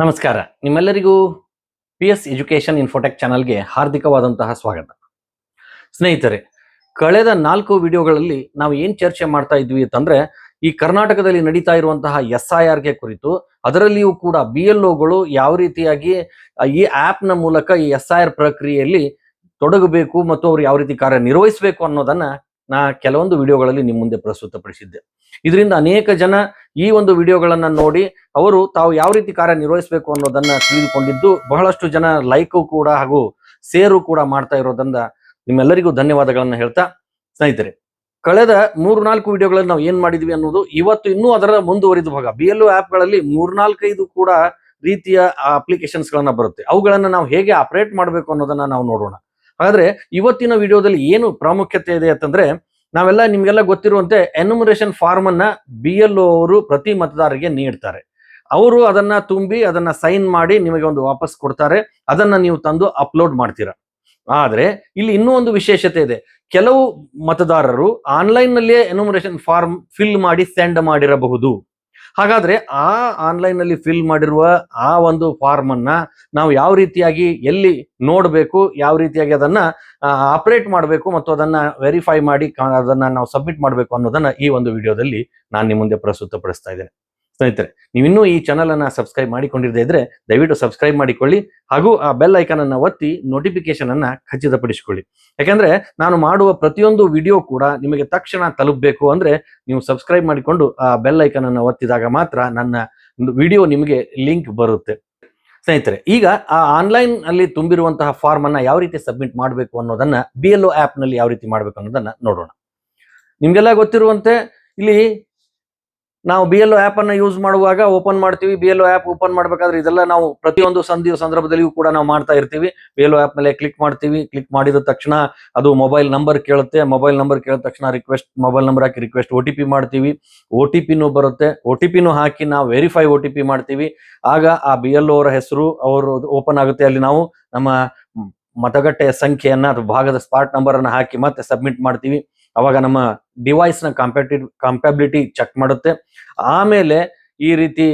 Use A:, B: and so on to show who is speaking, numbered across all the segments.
A: ನಮಸ್ಕಾರ. ನಿಮ್ಮೆಲ್ಲರಿಗೂ PS education Infotech ಚಾನಲ್ಗೆ ಹಾರ್ದಿಕವಾದಂತಹ ಸ್ವಾಗತ. ಸ್ನೇಹಿತರೆ, ಕಳೆದ 4 ವಿಡಿಯೋಗಳಲ್ಲಿ ನಾವು ಏನ್ ಚರ್ಚೆ ಮಾಡ್ತಾ ಇದ್ವಿ ಅಂತಂದ್ರೆ, ಈ ಕರ್ನಾಟಕದಲ್ಲಿ ನಡೀತಾ ಇರುವಂತಹ SIR ಗೆ ಕುರಿತು, ಅದರಲ್ಲಿಯೂ ಕೂಡ BLOಗಳು ಯಾವ ರೀತಿಯಾಗಿ ಈ ಆಪ್ ನ ಮೂಲಕ ಈ SIR ಪ್ರಕ್ರಿಯೆಯಲ್ಲಿ ತೊಡಗಬೇಕು ಮತ್ತು ಅವರು ಯಾವ ರೀತಿ ಕಾರ್ಯನಿರ್ವಹಿಸಬೇಕು ಅನ್ನೋದನ್ನ ನಾ ಕೆಲವೊಂದು ವಿಡಿಯೋಗಳಲ್ಲಿ ನಿಮ್ಮ ಮುಂದೆ ಪ್ರಸ್ತುತಪಡಿಸಿದ್ದೆ. ಇದರಿಂದ ಅನೇಕ ಜನ ಈ ಒಂದು ವಿಡಿಯೋಗಳನ್ನ ನೋಡಿ ಅವರು ತಾವು ಯಾವ ರೀತಿ ಕಾರ್ಯನಿರ್ವಹಿಸಬೇಕು ಅನ್ನೋದನ್ನ ತಿಳಿದುಕೊಂಡಿದ್ದು, ಬಹಳಷ್ಟು ಜನ ಲೈಕ್ ಕೂಡ ಹಾಗೂ ಶೇರು ಕೂಡ ಮಾಡ್ತಾ ಇರೋದ್ರಿಂದ ನಿಮ್ಮೆಲ್ಲರಿಗೂ ಧನ್ಯವಾದಗಳನ್ನ ಹೇಳ್ತಾ, ಸ್ನೇಹಿತರೆ, ಕಳೆದ 3-4 ವಿಡಿಯೋಗಳಲ್ಲಿ ನಾವು ಏನ್ ಮಾಡಿದ್ವಿ ಅನ್ನೋದು ಇವತ್ತು ಇನ್ನೂ ಅದರ ಮುಂದುವರಿದ ಭಾಗ. BLO ಆಪ್ಗಳಲ್ಲಿ 3-4-5 ಕೂಡ ರೀತಿಯ ಅಪ್ಲಿಕೇಶನ್ಸ್ ಗಳನ್ನ ಬರುತ್ತೆ. ಅವುಗಳನ್ನ ನಾವು ಹೇಗೆ ಆಪರೇಟ್ ಮಾಡಬೇಕು ಅನ್ನೋದನ್ನ ನಾವು ನೋಡೋಣ. ಹಾಗಾದ್ರೆ ಇವತ್ತಿನ ವಿಡಿಯೋದಲ್ಲಿ ಏನು ಪ್ರಾಮುಖ್ಯತೆ ಇದೆ ಅಂತಂದ್ರೆ, ನಾವೆಲ್ಲ ನಿಮ್ಗೆಲ್ಲ ಗೊತ್ತಿರುವಂತೆ ಎನ್ಯುಮರೇಷನ್ ಫಾರ್ಮ್ ಅನ್ನ BLO ಅವರು ಪ್ರತಿ ಮತದಾರರಿಗೆ ನೀಡ್ತಾರೆ. ಅವರು ಅದನ್ನ ತುಂಬಿ ಅದನ್ನ ಸೈನ್ ಮಾಡಿ ನಿಮಗೆ ಒಂದು ವಾಪಸ್ ಕೊಡ್ತಾರೆ. ಅದನ್ನ ನೀವು ತಂದು ಅಪ್ಲೋಡ್ ಮಾಡ್ತೀರಾ. ಆದ್ರೆ ಇಲ್ಲಿ ಇನ್ನೂ ಒಂದು ವಿಶೇಷತೆ ಇದೆ. ಕೆಲವು ಮತದಾರರು ಆನ್ಲೈನ್ ನಲ್ಲಿಯೇ ಎನ್ಯುಮರೇಷನ್ ಫಾರ್ಮ್ ಫಿಲ್ ಮಾಡಿ ಸೆಂಡ್ ಮಾಡಿರಬಹುದು. ಹಾಗಾದ್ರೆ ಆ ಆನ್ಲೈನ್ ನಲ್ಲಿ ಫಿಲ್ ಮಾಡಿರುವ ಆ ಒಂದು ಫಾರ್ಮ್ ಅನ್ನ ನಾವು ಯಾವ ರೀತಿಯಾಗಿ ಎಲ್ಲಿ ನೋಡಬೇಕು, ಯಾವ ರೀತಿಯಾಗಿ ಅದನ್ನ ಆಪರೇಟ್ ಮಾಡಬೇಕು ಮತ್ತು ಅದನ್ನ ವೆರಿಫೈ ಮಾಡಿ ಅದನ್ನ ನಾವು ಸಬ್ಮಿಟ್ ಮಾಡಬೇಕು ಅನ್ನೋದನ್ನ ಈ ಒಂದು ವಿಡಿಯೋದಲ್ಲಿ ನಾನು ನಿಮ್ಮ ಮುಂದೆ ಪ್ರಸ್ತುತಪಡಿಸ್ತಾ ಇದ್ದೇನೆ. ಸ್ನೇಹಿತರೆ, ನೀವಿನ್ನೂ ಈ ಚಾನಲ್ ಅನ್ನ ಸಬ್ಸ್ಕ್ರೈಬ್ ಮಾಡಿಕೊಂಡಿರದೇ ಇದ್ರೆ ದಯವಿಟ್ಟು ಸಬ್ಸ್ಕ್ರೈಬ್ ಮಾಡಿಕೊಳ್ಳಿ ಹಾಗೂ ಆ ಬೆಲ್ ಐಕಾನ್ ಅನ್ನ ಒತ್ತಿ ನೋಟಿಫಿಕೇಶನ್ ಅನ್ನ ಖಚಿತಪಡಿಸಿಕೊಳ್ಳಿ. ಯಾಕಂದ್ರೆ ನಾನು ಮಾಡುವ ಪ್ರತಿಯೊಂದು ವಿಡಿಯೋ ಕೂಡ ನಿಮಗೆ ತಕ್ಷಣ ತಲುಪಬೇಕು ಅಂದ್ರೆ ನೀವು ಸಬ್ಸ್ಕ್ರೈಬ್ ಮಾಡಿಕೊಂಡು ಆ ಬೆಲ್ ಐಕಾನ್ ಅನ್ನ ಒತ್ತಿದಾಗ ಮಾತ್ರ ನನ್ನ ವಿಡಿಯೋ ನಿಮಗೆ ಲಿಂಕ್ ಬರುತ್ತೆ. ಸ್ನೇಹಿತರೆ, ಈಗ ಆ ಆನ್ಲೈನ್ ಅಲ್ಲಿ ತುಂಬಿರುವಂತಹ ಫಾರ್ಮ್ ಅನ್ನ ಯಾವ ರೀತಿ ಸಬ್ಮಿಟ್ ಮಾಡಬೇಕು ಅನ್ನೋದನ್ನ BLO ಆಪ್ ನಲ್ಲಿ ಯಾವ ರೀತಿ ಮಾಡಬೇಕು ಅನ್ನೋದನ್ನ ನೋಡೋಣ. ನಿಮ್ಗೆಲ್ಲ ಗೊತ್ತಿರುವಂತೆ ಇಲ್ಲಿ ನಾವು BLO ಆಪ್ ಅನ್ನ ಯೂಸ್ ಮಾಡುವಾಗ ಓಪನ್ ಮಾಡ್ತೀವಿ. BLO ಆಪ್ ಓಪನ್ ಮಾಡ್ಬೇಕಾದ್ರೆ ಇದೆಲ್ಲ ನಾವು ಪ್ರತಿಯೊಂದು ಸಂದರ್ಭದಲ್ಲಿಯೂ ಕೂಡ ನಾವು ಮಾಡ್ತಾ ಇರ್ತೀವಿ. BLO ಆಪ್ ಮೇಲೆ ಕ್ಲಿಕ್ ಮಾಡ್ತೀವಿ. ಕ್ಲಿಕ್ ಮಾಡಿದ ತಕ್ಷಣ ಅದು ಮೊಬೈಲ್ ನಂಬರ್ ಕೇಳುತ್ತೆ. ಮೊಬೈಲ್ ನಂಬರ್ ಕೇಳಿದ ತಕ್ಷಣ ರಿಕ್ವೆಸ್ಟ್ ಮೊಬೈಲ್ ನಂಬರ್ ಹಾಕಿ ರಿಕ್ವೆಸ್ಟ್ OTP ಮಾಡ್ತೀವಿ. OTPನೂ ಬರುತ್ತೆ. OTPನೂ ಹಾಕಿ ನಾವು ವೆರಿಫೈ OTP ಮಾಡ್ತೀವಿ. ಆಗ ಆ BLO ಅವರ ಹೆಸರು ಅವರು ಓಪನ್ ಆಗುತ್ತೆ. ಅಲ್ಲಿ ನಾವು ನಮ್ಮ ಮತಗಟ್ಟೆಯ ಸಂಖ್ಯೆಯನ್ನ ಅಥವಾ ಭಾಗದ ಸ್ಪಾಟ್ ನಂಬರ್ ಅನ್ನ ಹಾಕಿ ಮತ್ತೆ ಸಬ್ಮಿಟ್ ಮಾಡ್ತೀವಿ. ಅವಾಗ ನಮ್ಮ ಡಿವೈಸ್ ನ ಕಂಪ್ಯಾಬಿಲಿಟಿ ಚೆಕ್ ಮಾಡುತ್ತೆ. ಆಮೇಲೆ ಈ ರೀತಿ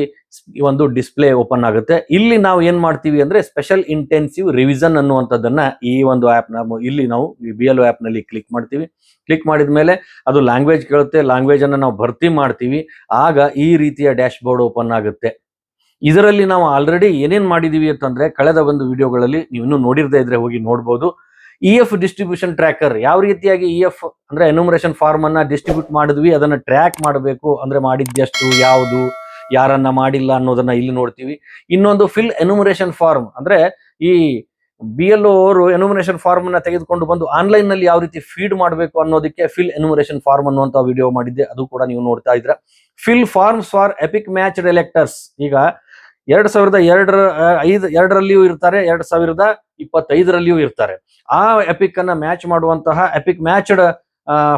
A: ಒಂದು ಡಿಸ್ಪ್ಲೇ ಓಪನ್ ಆಗುತ್ತೆ. ಇಲ್ಲಿ ನಾವು ಏನ್ ಮಾಡ್ತೀವಿ ಅಂದ್ರೆ ಸ್ಪೆಷಲ್ ಇಂಟೆನ್ಸಿವ್ ರಿವಿಷನ್ ಅನ್ನುವಂಥದ್ದನ್ನ ಈ ಒಂದು ಆಪ್ ಇಲ್ಲಿ ನಾವು BLO ಆಪ್ ನಲ್ಲಿ ಕ್ಲಿಕ್ ಮಾಡ್ತೀವಿ. ಕ್ಲಿಕ್ ಮಾಡಿದ ಮೇಲೆ ಅದು ಲ್ಯಾಂಗ್ವೇಜ್ ಕೇಳುತ್ತೆ. ಲ್ಯಾಂಗ್ವೇಜ್ ಅನ್ನ ನಾವು ಭರ್ತಿ ಮಾಡ್ತೀವಿ. ಆಗ ಈ ರೀತಿಯ ಡ್ಯಾಶ್ ಬೋರ್ಡ್ ಓಪನ್ ಆಗುತ್ತೆ. ಇದರಲ್ಲಿ ನಾವು ಆಲ್ರೆಡಿ ಏನೇನ್ ಮಾಡಿದೀವಿ ಅಂತಂದ್ರೆ, ಕಳೆದ ಒಂದು ವಿಡಿಯೋಗಳಲ್ಲಿ ನೀವು ಇನ್ನೂ ನೋಡಿರದೇ ಇದ್ರೆ ಹೋಗಿ ನೋಡ್ಬೋದು. EF ಡಿಸ್ಟ್ರಿಬ್ಯೂಷನ್ ಟ್ರ್ಯಾಕರ್ ಯಾವ ರೀತಿಯಾಗಿ EF ಅಂದ್ರೆ ಎನ್ಯುಮರೇಷನ್ ಫಾರ್ಮ್ ಅನ್ನ ಡಿಸ್ಟ್ರಿಬ್ಯೂಟ್ ಮಾಡಿದ್ವಿ, ಅದನ್ನ ಟ್ರ್ಯಾಕ್ ಮಾಡಬೇಕು ಅಂದ್ರೆ ಮಾಡಿದ್ದೆಷ್ಟು, ಯಾವುದು, ಯಾರನ್ನ ಮಾಡಿಲ್ಲ ಅನ್ನೋದನ್ನ ಇಲ್ಲಿ ನೋಡ್ತೀವಿ. ಇನ್ನೊಂದು ಫಿಲ್ ಎನ್ಯುಮರೇಷನ್ ಫಾರ್ಮ್ ಅಂದ್ರೆ ಈ BLO ಅವರು ಎನ್ಯುಮರೇಷನ್ ಫಾರ್ಮ್ ಅನ್ನ ತೆಗೆದುಕೊಂಡು ಬಂದು ಆನ್ಲೈನ್ ನಲ್ಲಿ ಯಾವ ರೀತಿ ಫೀಡ್ ಮಾಡಬೇಕು ಅನ್ನೋದಕ್ಕೆ ಫಿಲ್ ಎನ್ಯುಮರೇಷನ್ ಫಾರ್ಮ್ ಅನ್ನುವಂತ ವಿಡಿಯೋ ಮಾಡಿದ್ದೆ. ಅದು ಕೂಡ ನೀವು ನೋಡ್ತಾ ಇದ್ರ. Fill forms for EPIC match electors ಈಗ 2022ರಲ್ಲಿಯೂ ಇರ್ತಾರೆ, 2025ರಲ್ಲಿಯೂ ಇರ್ತಾರೆ. ಆ ಎಪಿಕ್ ಅನ್ನ ಮ್ಯಾಚ್ ಮಾಡುವಂತಹ ಎಪಿಕ್ ಮ್ಯಾಚ್ಡ್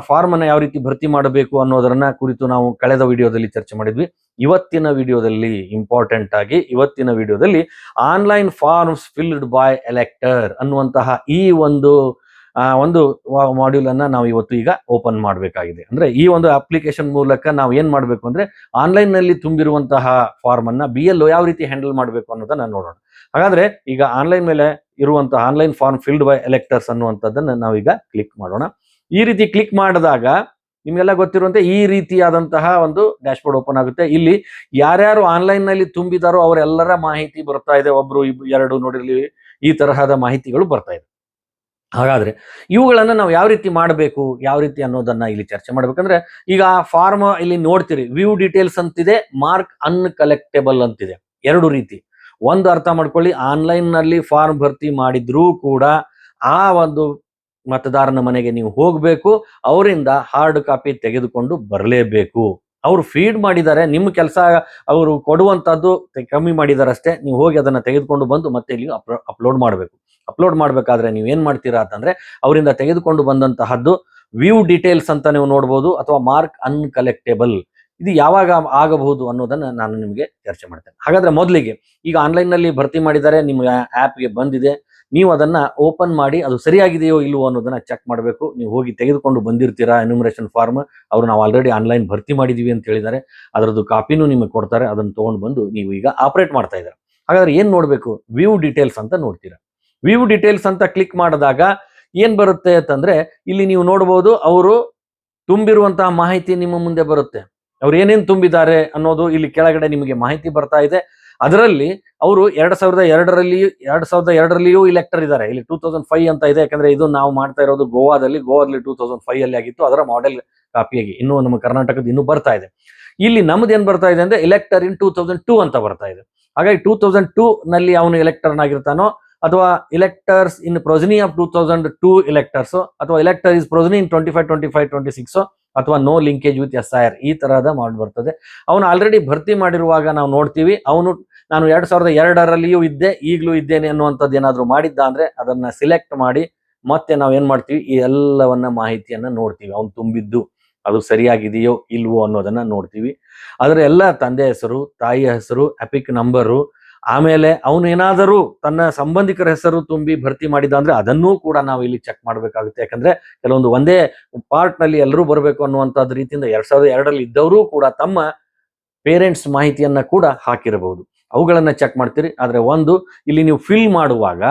A: ಫಾರ್ಮ್ ಅನ್ನ ಯಾವ ರೀತಿ ಭರ್ತಿ ಮಾಡಬೇಕು ಅನ್ನೋದನ್ನ ಕುರಿತು ನಾವು ಕಳೆದ ವಿಡಿಯೋದಲ್ಲಿ ಚರ್ಚೆ ಮಾಡಿದ್ವಿ. ಇವತ್ತಿನ ವಿಡಿಯೋದಲ್ಲಿ ಇಂಪಾರ್ಟೆಂಟ್ ಆಗಿ online forms filled by elector ಅನ್ನುವಂತಹ ಈ ಒಂದು ಮಾಡ್ಯೂಲ್ ಅನ್ನ ನಾವು ಇವತ್ತು ಈಗ ಓಪನ್ ಮಾಡಬೇಕಾಗಿದೆ. ಅಂದ್ರೆ ಈ ಒಂದು ಅಪ್ಲಿಕೇಶನ್ ಮೂಲಕ ನಾವು ಏನ್ ಮಾಡ್ಬೇಕು ಅಂದ್ರೆ ಆನ್ಲೈನ್ ನಲ್ಲಿ ತುಂಬಿರುವಂತಹ ಫಾರ್ಮ್ ಅನ್ನ BLO ಯಾವ ರೀತಿ ಹ್ಯಾಂಡಲ್ ಮಾಡಬೇಕು ಅನ್ನೋದನ್ನ ನೋಡೋಣ. ಹಾಗಾದ್ರೆ ಈಗ ಆನ್ಲೈನ್ ಮೇಲೆ ಇರುವಂತಹ online form filled by electors ಅನ್ನುವಂಥದ್ದನ್ನ ನಾವೀಗ ಕ್ಲಿಕ್ ಮಾಡೋಣ. ಈ ರೀತಿ ಕ್ಲಿಕ್ ಮಾಡಿದಾಗ ನಿಮ್ಗೆಲ್ಲ ಗೊತ್ತಿರುವಂತೆ ಈ ರೀತಿಯಾದಂತಹ ಒಂದು ಡ್ಯಾಶ್ ಬೋರ್ಡ್ ಓಪನ್ ಆಗುತ್ತೆ. ಇಲ್ಲಿ ಯಾರ್ಯಾರು ಆನ್ಲೈನ್ ನಲ್ಲಿ ತುಂಬಿದಾರೋ ಅವರೆಲ್ಲರ ಮಾಹಿತಿ ಬರ್ತಾ ಇದೆ. 1, 2 ನೋಡಿರ್ಲಿ, ಈ ತರಹದ ಮಾಹಿತಿಗಳು ಬರ್ತಾ ಇದೆ. ಹಾಗಾದ್ರೆ ಇವುಗಳನ್ನ ನಾವು ಯಾವ ರೀತಿ ಮಾಡಬೇಕು, ಯಾವ ರೀತಿ ಅನ್ನೋದನ್ನ ಇಲ್ಲಿ ಚರ್ಚೆ ಮಾಡ್ಬೇಕಂದ್ರೆ, ಈಗ ಆ ಫಾರ್ಮ್ ಇಲ್ಲಿ ನೋಡ್ತೀರಿ, ವ್ಯೂ ಡೀಟೇಲ್ಸ್ ಅಂತಿದೆ, ಮಾರ್ಕ್ ಅನ್ಕಲೆಕ್ಟೇಬಲ್ ಅಂತಿದೆ. 2 ರೀತಿ. ಒಂದು ಅರ್ಥ ಮಾಡ್ಕೊಳ್ಳಿ, ಆನ್ಲೈನ್ ನಲ್ಲಿ ಫಾರ್ಮ್ ಭರ್ತಿ ಮಾಡಿದ್ರೂ ಕೂಡ ಆ ಒಂದು ಮತದಾರನ ಮನೆಗೆ ನೀವು ಹೋಗ್ಬೇಕು, ಅವರಿಂದ ಹಾರ್ಡ್ ಕಾಪಿ ತೆಗೆದುಕೊಂಡು ಬರಲೇಬೇಕು. ಅವರು ಫೀಡ್ ಮಾಡಿದ್ದಾರೆ, ನಿಮ್ಮ ಕೆಲಸ ಅವರು ಕೊಡುವಂತದ್ದು ಕಮ್ಮಿ ಮಾಡಿದ್ದಾರೆ ಅಷ್ಟೇ. ನೀವು ಹೋಗಿ ಅದನ್ನ ತೆಗೆದುಕೊಂಡು ಬಂದು ಮತ್ತೆ ಇಲ್ಲಿ ಅಪ್ಲೋಡ್ ಮಾಡಬೇಕು. ಅಪ್ಲೋಡ್ ಮಾಡ್ಬೇಕಾದ್ರೆ ನೀವು ಏನ್ ಮಾಡ್ತೀರಾ ಅಂತಂದ್ರೆ, ಅವರಿಂದ ತೆಗೆದುಕೊಂಡು ಬಂದಂತಹದ್ದು ವ್ಯೂ ಡೀಟೇಲ್ಸ್ ಅಂತ ನೀವು ನೋಡ್ಬೋದು, ಅಥವಾ ಮಾರ್ಕ್ ಅನ್ಕಲೆಕ್ಟೇಬಲ್. ಇದು ಯಾವಾಗ ಆಗಬಹುದು ಅನ್ನೋದನ್ನ ನಾನು ನಿಮಗೆ ಚರ್ಚೆ ಮಾಡ್ತೇನೆ. ಹಾಗಾದ್ರೆ ಮೊದಲಿಗೆ ಈಗ ಆನ್ಲೈನ್ ನಲ್ಲಿ ಭರ್ತಿ ಮಾಡಿದ್ದಾರೆ, ನಿಮ್ಮ ಆಪ್ಗೆ ಬಂದಿದೆ, ನೀವು ಅದನ್ನ ಓಪನ್ ಮಾಡಿ ಅದು ಸರಿಯಾಗಿದೆಯೋ ಇಲ್ವೋ ಅನ್ನೋದನ್ನ ಚೆಕ್ ಮಾಡಬೇಕು. ನೀವು ಹೋಗಿ ತೆಗೆದುಕೊಂಡು ಬಂದಿರ್ತೀರಾ ಎನ್ಯುಮರೇಷನ್ ಫಾರ್ಮ್, ಅವರು ನಾವು ಆಲ್ರೆಡಿ ಆನ್ಲೈನ್ ಭರ್ತಿ ಮಾಡಿದೀವಿ ಅಂತ ಹೇಳಿದ್ದಾರೆ, ಅದರದ್ದು ಕಾಪಿನೂ ನಿಮಗೆ ಕೊಡ್ತಾರೆ, ಅದನ್ನ ತಗೊಂಡು ಬಂದು ನೀವು ಈಗ ಆಪರೇಟ್ ಮಾಡ್ತಾ ಇದ್ದಾರೆ. ಹಾಗಾದ್ರೆ ಏನ್ ನೋಡ್ಬೇಕು? ವ್ಯೂ ಡೀಟೇಲ್ಸ್ ಅಂತ ನೋಡ್ತೀರಾ. ವ್ಯೂ ಡೀಟೇಲ್ಸ್ ಅಂತ ಕ್ಲಿಕ್ ಮಾಡಿದಾಗ ಏನ್ ಬರುತ್ತೆ ಅಂತಂದ್ರೆ, ಇಲ್ಲಿ ನೀವು ನೋಡಬಹುದು ಅವರು ತುಂಬಿರುವಂತಹ ಮಾಹಿತಿ ನಿಮ್ಮ ಮುಂದೆ ಬರುತ್ತೆ. ಅವ್ರು ಏನೇನ್ ತುಂಬಿದ್ದಾರೆ ಅನ್ನೋದು ಇಲ್ಲಿ ಕೆಳಗಡೆ ನಿಮಗೆ ಮಾಹಿತಿ ಬರ್ತಾ ಇದೆ. ಅದರಲ್ಲಿ ಅವರು 2002ರಲ್ಲಿಯೂ ಇಲೆಕ್ಟರ್ ಇದ್ದಾರೆ. ಇಲ್ಲಿ 2005 ಅಂತ ಇದೆ, ಯಾಕಂದ್ರೆ ಇದು ನಾವು ಮಾಡ್ತಾ ಇರೋದು ಗೋವಾದಲ್ಲಿ 2005 ಅಲ್ಲಿ ಆಗಿತ್ತು, ಅದರ ಮಾಡೆಲ್ ಕಾಪಿಯಾಗಿ. ಇನ್ನು ನಮ್ಮ ಕರ್ನಾಟಕದ ಇನ್ನೂ ಬರ್ತಾ ಇದೆ. ಇಲ್ಲಿ ನಮ್ದು ಏನ್ ಬರ್ತಾ ಇದೆ ಅಂದ್ರೆ ಎಲೆಕ್ಟರ್ ಇನ್ 2002 ಅಂತ ಬರ್ತಾ ಇದೆ. ಹಾಗಾಗಿ 2002 ನಲ್ಲಿ ಅವನು ಎಲೆಕ್ಟರ್ನಾಗಿರ್ತಾನೋ, ಅಥವಾ ಎಲೆಕ್ಟರ್ಸ್ ಇನ್ ಪ್ರೊಸಿನಿ ಆಫ್ 2002 ಎಲೆಕ್ಟರ್ಸ್, ಅಥವಾ ಎಲೆಕ್ಟರ್ ಇಸ್ ಪ್ರೊಸಿನಿ ಇನ್ 25-26, ಅಥವಾ ನೋ ಲಿಂಕೇಜ್ ವಿತ್ SIR, ಈ ತರಹದ ಮಾಡಿ ಬರ್ತದೆ. ಅವನು ಆಲ್ರೆಡಿ ಭರ್ತಿ ಮಾಡಿರುವಾಗ ನಾವು ನೋಡ್ತೀವಿ, ನಾನು 2002ರಲ್ಲಿಯೂ ಇದ್ದೆ, ಈಗಲೂ ಇದ್ದೇನೆ ಅನ್ನುವಂಥದ್ದು ಏನಾದ್ರು ಮಾಡಿದ್ದ ಅಂದ್ರೆ ಅದನ್ನ ಸಿಲೆಕ್ಟ್ ಮಾಡಿ ಮತ್ತೆ ನಾವು ಏನ್ ಮಾಡ್ತೀವಿ, ಈ ಎಲ್ಲವನ್ನ ಮಾಹಿತಿಯನ್ನ ನೋಡ್ತೀವಿ. ಅವನು ತುಂಬಿದ್ದು ಅದು ಸರಿಯಾಗಿದೆಯೋ ಇಲ್ವೋ ಅನ್ನೋದನ್ನ ನೋಡ್ತೀವಿ. ಅದರ ಎಲ್ಲ ತಂದೆ ಹೆಸರು, ತಾಯಿಯ ಹೆಸರು, ಎಪಿಕ್ ನಂಬರು, ಆಮೇಲೆ ಅವನು ಏನಾದರೂ ತನ್ನ ಸಂಬಂಧಿಕರ ಹೆಸರು ತುಂಬಿ ಭರ್ತಿ ಮಾಡಿದ ಅಂದ್ರೆ ಅದನ್ನೂ ಕೂಡ ನಾವು ಇಲ್ಲಿ ಚೆಕ್ ಮಾಡ್ಬೇಕಾಗುತ್ತೆ. ಯಾಕಂದ್ರೆ ಕೆಲವೊಂದು ಒಂದೇ ಪಾರ್ಟ್ ನಲ್ಲಿ ಎಲ್ಲರೂ ಬರಬೇಕು ಅನ್ನುವಂಥದ್ದು ರೀತಿಯಿಂದ 2002ರಲ್ಲಿ ಇದ್ದವರು ಕೂಡ ತಮ್ಮ ಪೇರೆಂಟ್ಸ್ ಮಾಹಿತಿಯನ್ನ ಕೂಡ ಹಾಕಿರಬಹುದು. ಅವುಗಳನ್ನ ಚೆಕ್ ಮಾಡ್ತೀರಿ. ಆದ್ರೆ ಇಲ್ಲಿ ನೀವು ಫಿಲ್ ಮಾಡುವಾಗ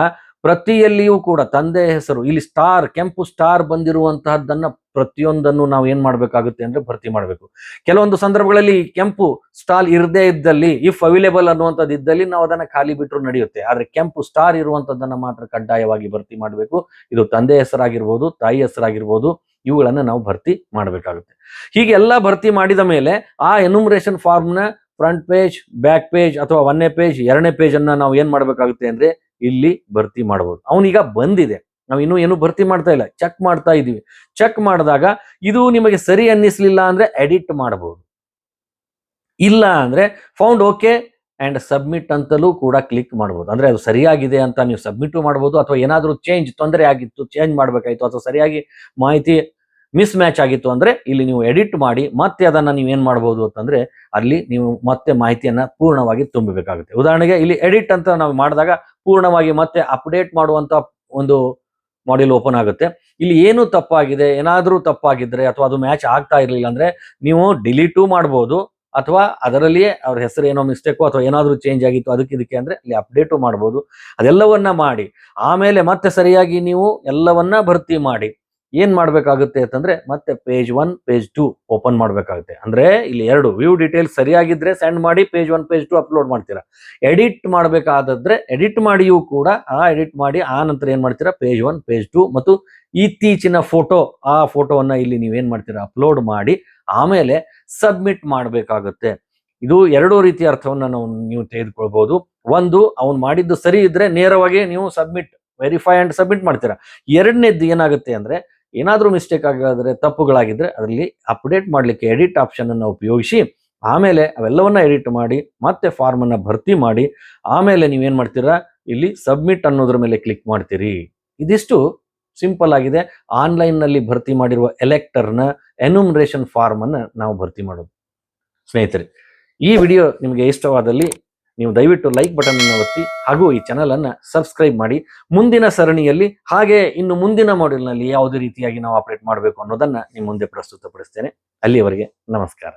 A: ಪ್ರತಿಯಲ್ಲಿಯೂ ಕೂಡ ತಂದೆ ಹೆಸರು, ಇಲ್ಲಿ ಸ್ಟಾರ್, ಕೆಂಪು ಸ್ಟಾರ್ ಬಂದಿರುವಂತಹದ್ದನ್ನ ಪ್ರತಿಯೊಂದನ್ನು ನಾವು ಏನ್ ಮಾಡ್ಬೇಕಾಗುತ್ತೆ ಅಂದ್ರೆ ಭರ್ತಿ ಮಾಡಬೇಕು. ಕೆಲವೊಂದು ಸಂದರ್ಭಗಳಲ್ಲಿ ಕೆಂಪು ಸ್ಟಾರ್ ಇರದೇ ಇದ್ದಲ್ಲಿ, ಇಫ್ ಅವೈಲೇಬಲ್ ಅನ್ನುವಂಥದ್ದು ಇದ್ದಲ್ಲಿ ನಾವು ಅದನ್ನ ಖಾಲಿ ಬಿಟ್ಟರು ನಡೆಯುತ್ತೆ. ಆದ್ರೆ ಕೆಂಪು ಸ್ಟಾರ್ ಇರುವಂತದ್ದನ್ನ ಮಾತ್ರ ಕಡ್ಡಾಯವಾಗಿ ಭರ್ತಿ ಮಾಡಬೇಕು. ಇದು ತಂದೆ ಹೆಸರಾಗಿರ್ಬೋದು, ತಾಯಿ ಹೆಸರಾಗಿರ್ಬೋದು, ಇವುಗಳನ್ನ ನಾವು ಭರ್ತಿ ಮಾಡಬೇಕಾಗುತ್ತೆ. ಹೀಗೆಲ್ಲ ಭರ್ತಿ ಮಾಡಿದ ಮೇಲೆ ಆ ಎನ್ಯುಮರೇಷನ್ ಫಾರ್ಮ್ ನ ಫ್ರಂಟ್ ಪೇಜ್, ಬ್ಯಾಕ್ ಪೇಜ್, ಅಥವಾ 1ನೇ ಪೇಜ್, 2ನೇ ಪೇಜ್ ಅನ್ನ ನಾವು ಏನ್ ಮಾಡ್ಬೇಕಾಗುತ್ತೆ ಅಂದ್ರೆ ಇಲ್ಲಿ ಭರ್ತಿ ಮಾಡಬಹುದು. ಅವನೀಗ ಬಂದಿದೆ, ನಾವು ಇನ್ನೂ ಏನು ಭರ್ತಿ ಮಾಡ್ತಾ ಇಲ್ಲ, ಚೆಕ್ ಮಾಡ್ತಾ ಇದೀವಿ. ಚೆಕ್ ಮಾಡಿದಾಗ ಇದು ನಿಮಗೆ ಸರಿ ಅನ್ನಿಸ್ಲಿಲ್ಲ ಅಂದ್ರೆ ಎಡಿಟ್ ಮಾಡಬಹುದು. ಇಲ್ಲ ಅಂದ್ರೆ ಫೌಂಡ್ ಓಕೆ ಅಂಡ್ ಸಬ್ಮಿಟ್ ಅಂತಲೂ ಕೂಡ ಕ್ಲಿಕ್ ಮಾಡಬಹುದು. ಅಂದ್ರೆ ಅದು ಸರಿಯಾಗಿದೆ ಅಂತ ನೀವು ಸಬ್ಮಿಟ್ ಮಾಡಬಹುದು, ಅಥವಾ ಏನಾದ್ರೂ ತೊಂದರೆ ಆಗಿತ್ತು, ಚೇಂಜ್ ಮಾಡ್ಬೇಕಾಯ್ತು, ಅಥವಾ ಸರಿಯಾಗಿ ಮಾಹಿತಿ ಮಿಸ್ ಮ್ಯಾಚ್ ಆಗಿತ್ತು ಅಂದ್ರೆ ಇಲ್ಲಿ ನೀವು ಎಡಿಟ್ ಮಾಡಿ ಮತ್ತೆ ಅದನ್ನ ನೀವು ಏನ್ ಮಾಡಬಹುದು ಅಂತಂದ್ರೆ ಅಲ್ಲಿ ನೀವು ಮತ್ತೆ ಮಾಹಿತಿಯನ್ನ ಪೂರ್ಣವಾಗಿ ತುಂಬಬೇಕಾಗುತ್ತೆ. ಉದಾಹರಣೆಗೆ ಇಲ್ಲಿ ಎಡಿಟ್ ಅಂತ ನಾವು ಮಾಡಿದಾಗ ಪೂರ್ಣವಾಗಿ ಮತ್ತೆ ಅಪ್ಡೇಟ್ ಮಾಡುವಂತ ಒಂದು ಮಾಡ್ಯೂಲ್ ಓಪನ್ ಆಗುತ್ತೆ. ಇಲ್ಲಿ ಏನು ತಪ್ಪಾಗಿದೆ, ಏನಾದ್ರೂ ತಪ್ಪಾಗಿದ್ರೆ ಅಥವಾ ಅದು ಮ್ಯಾಚ್ ಆಗ್ತಾ ಇರ್ಲಿಲ್ಲ ಅಂದ್ರೆ ನೀವು ಡಿಲೀಟು ಮಾಡಬಹುದು, ಅಥವಾ ಅದರಲ್ಲಿಯೇ ಅವ್ರ ಹೆಸರು ಏನೋ ಮಿಸ್ಟೇಕು ಅಥವಾ ಏನಾದ್ರೂ ಚೇಂಜ್ ಆಗಿತ್ತು ಇದಕ್ಕೆ ಅಂದ್ರೆ ಇಲ್ಲಿ ಅಪ್ಡೇಟು ಮಾಡಬಹುದು. ಅದೆಲ್ಲವನ್ನ ಮಾಡಿ ಆಮೇಲೆ ಮತ್ತೆ ಸರಿಯಾಗಿ ನೀವು ಎಲ್ಲವನ್ನ ಭರ್ತಿ ಮಾಡಿ ಏನ್ ಮಾಡ್ಬೇಕಾಗುತ್ತೆ ಅಂತಂದ್ರೆ ಮತ್ತೆ ಪೇಜ್ 1, ಪೇಜ್ 2 ಓಪನ್ ಮಾಡ್ಬೇಕಾಗುತ್ತೆ. ಅಂದ್ರೆ ಇಲ್ಲಿ 2 ವ್ಯೂ ಡೀಟೇಲ್ಸ್ ಸರಿಯಾಗಿದ್ರೆ ಸೆಂಡ್ ಮಾಡಿ ಪೇಜ್ 1, ಪೇಜ್ 2 ಅಪ್ಲೋಡ್ ಮಾಡ್ತೀರಾ. ಎಡಿಟ್ ಮಾಡ್ಬೇಕಾದ್ರೆ ಎಡಿಟ್ ಮಾಡಿಯೂ ಕೂಡ ಎಡಿಟ್ ಮಾಡಿ ಆ ನಂತರ ಏನ್ ಮಾಡ್ತೀರಾ, ಪೇಜ್ 1, ಪೇಜ್ 2 ಮತ್ತು ಇತ್ತೀಚಿನ ಫೋಟೋ, ಆ ಫೋಟೋವನ್ನ ಇಲ್ಲಿ ನೀವೇನ್ ಮಾಡ್ತೀರಾ, ಅಪ್ಲೋಡ್ ಮಾಡಿ ಆಮೇಲೆ ಸಬ್ಮಿಟ್ ಮಾಡ್ಬೇಕಾಗುತ್ತೆ. ಇದು 2 ರೀತಿಯ ಅರ್ಥವನ್ನ ನೀವು ತೆಗೆದುಕೊಳ್ಬಹುದು. ಒಂದು, ಅವ್ನು ಮಾಡಿದ್ದು ಸರಿ ಇದ್ರೆ ನೇರವಾಗಿ ನೀವು ವೆರಿಫೈ ಅಂಡ್ ಸಬ್ಮಿಟ್ ಮಾಡ್ತೀರಾ. 2ನೇದ್ದು ಏನಾಗುತ್ತೆ ಅಂದ್ರೆ ಏನಾದ್ರೂ ಮಿಸ್ಟೇಕ್ ಆಗಿದ್ರೆ, ತಪ್ಪುಗಳಾಗಿದ್ರೆ ಅದರಲ್ಲಿ ಅಪ್ಡೇಟ್ ಮಾಡ್ಲಿಕ್ಕೆ ಎಡಿಟ್ ಆಪ್ಷನ್ ಅನ್ನು ಉಪಯೋಗಿಸಿ ಆಮೇಲೆ ಅವೆಲ್ಲವನ್ನ ಎಡಿಟ್ ಮಾಡಿ ಮತ್ತೆ ಫಾರ್ಮ್ ಅನ್ನ ಭರ್ತಿ ಮಾಡಿ ಆಮೇಲೆ ನೀವೇನ್ ಮಾಡ್ತೀರಾ, ಇಲ್ಲಿ ಸಬ್ಮಿಟ್ ಅನ್ನೋದ್ರ ಮೇಲೆ ಕ್ಲಿಕ್ ಮಾಡ್ತೀರಿ. ಇದಿಷ್ಟು ಸಿಂಪಲ್ ಆಗಿದೆ ಆನ್ಲೈನ್ ನಲ್ಲಿ ಭರ್ತಿ ಮಾಡಿರುವ ಎಲೆಕ್ಟರ್ನ ಎನ್ಯುಮರೇಷನ್ ಫಾರ್ಮ್ ಅನ್ನ ನಾವು ಭರ್ತಿ ಮಾಡೋದು. ಸ್ನೇಹಿತರೆ, ಈ ವಿಡಿಯೋ ನಿಮಗೆ ಇಷ್ಟವಾದಲ್ಲಿ ನೀವು ದಯವಿಟ್ಟು ಲೈಕ್ ಬಟನ್ ಅನ್ನು ಒತ್ತಿ ಹಾಗೂ ಈ ಚಾನೆಲ್ ಅನ್ನ ಸಬ್ಸ್ಕ್ರೈಬ್ ಮಾಡಿ. ಮುಂದಿನ ಸರಣಿಯಲ್ಲಿ ಹಾಗೆ ಇನ್ನು ಮುಂದಿನ ಮಾಡ್ಯೂಲ್ ನಲ್ಲಿ ಯಾವುದೇ ರೀತಿಯಾಗಿ ನಾವು ಆಪರೇಟ್ ಮಾಡಬೇಕು ಅನ್ನೋದನ್ನ ನಿಮ್ಮ ಮುಂದೆ ಪ್ರಸ್ತುತಪಡಿಸ್ತೇನೆ. ಅಲ್ಲಿಯವರೆಗೆ ನಮಸ್ಕಾರ.